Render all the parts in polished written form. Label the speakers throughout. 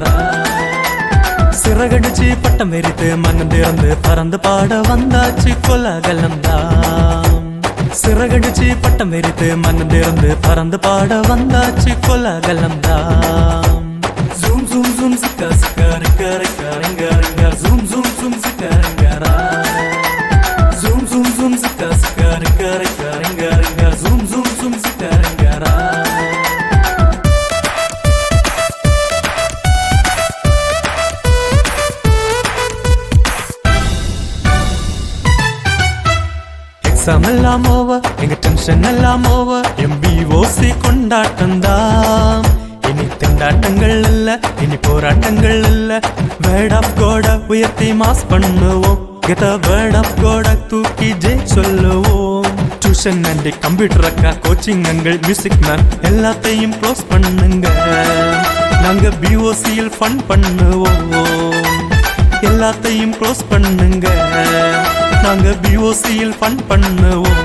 Speaker 1: ரங்கரங்கரா சிறகடிச்சு பட்டம் எரித்து மனம் திறந்து பறந்து பாட வந்தாச்சு கோலாகலம்தான் சிறகடிச்சு பட்டம் எரித்து மனம் திறந்து பறந்து பாட வந்தாச்சு கோலாகலம்தான் ஜூம் ஜூம் ஜூம் சிக்கா சிக்கா ரிக்கா ரிக்கா ரிங்கா ரிங்கா ஜூம் ஜூம் ஜூம் சிக்கா ரிங்கரா ஜூம் ஜூம் ஜூம் சிக்கா சிக்கா ரிக்கா ரிக்கா ரிங்கா ரிங்கா ஜூம் ஜூம் ஜூம் சிக்கா ரிங்கரா எக்ஸாம் எல்லாம் ஓவர் எங்க டென்ஷன் எல்லாம் ஓவர் MBOC கொண்டாட்டம்தான் இனி திண்டாட்டங்கள் இல்ல இனி போராட்டங்கள் இல்ல வேர்ட் ஆஃப் கோட உயர்த்தி மாஸ் பண்ணுவோம் கெட்ட வேர்ட் ஆஃப் கோட தூக்கி ஜெய் சொல்லுவோம் டியூஷன் அண்ட் கம்ப்யூட்டர் அக்கா கோச்சிங் அங்கள் மியூசிக் மேன் எல்லாத்தையும் க்ளோஸ் பண்ணுங்க நாங்க BOCயில் ஃபன் பண்ணுவோம் எல்லாத்தையும் க்ளோஸ் பண்ணுங்க நாங்க BOCயில் ஃபன் பண்ணுவோம்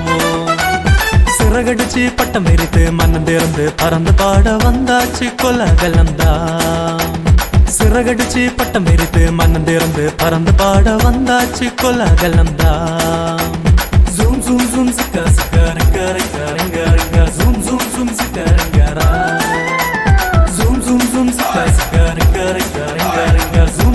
Speaker 1: சிறகடிச்சு பட்டம் எரித்து மனம் திறந்து பறந்து பாட வந்தாச்சு கோலாகலம்தான் சிறகடிச்சு பட்டம் எரித்து மனம் திறந்து பறந்து பாட வந்தாச்சு கோலாகலம்தான் ஜூம் ஜூம் ஜூம் சிக்கா சிக்கா ரிக்கா ரிக்கா ரிங்கா ரிங்கா ஜூம் ஜூம் ஜூம் சிக்கா ரிங்கரா ஜூம் ஜூம் ஜூம் சிக்கா சிக்கா ரிக்கா ரிக்கா ரிங்கா ரிங்கா ஜூம்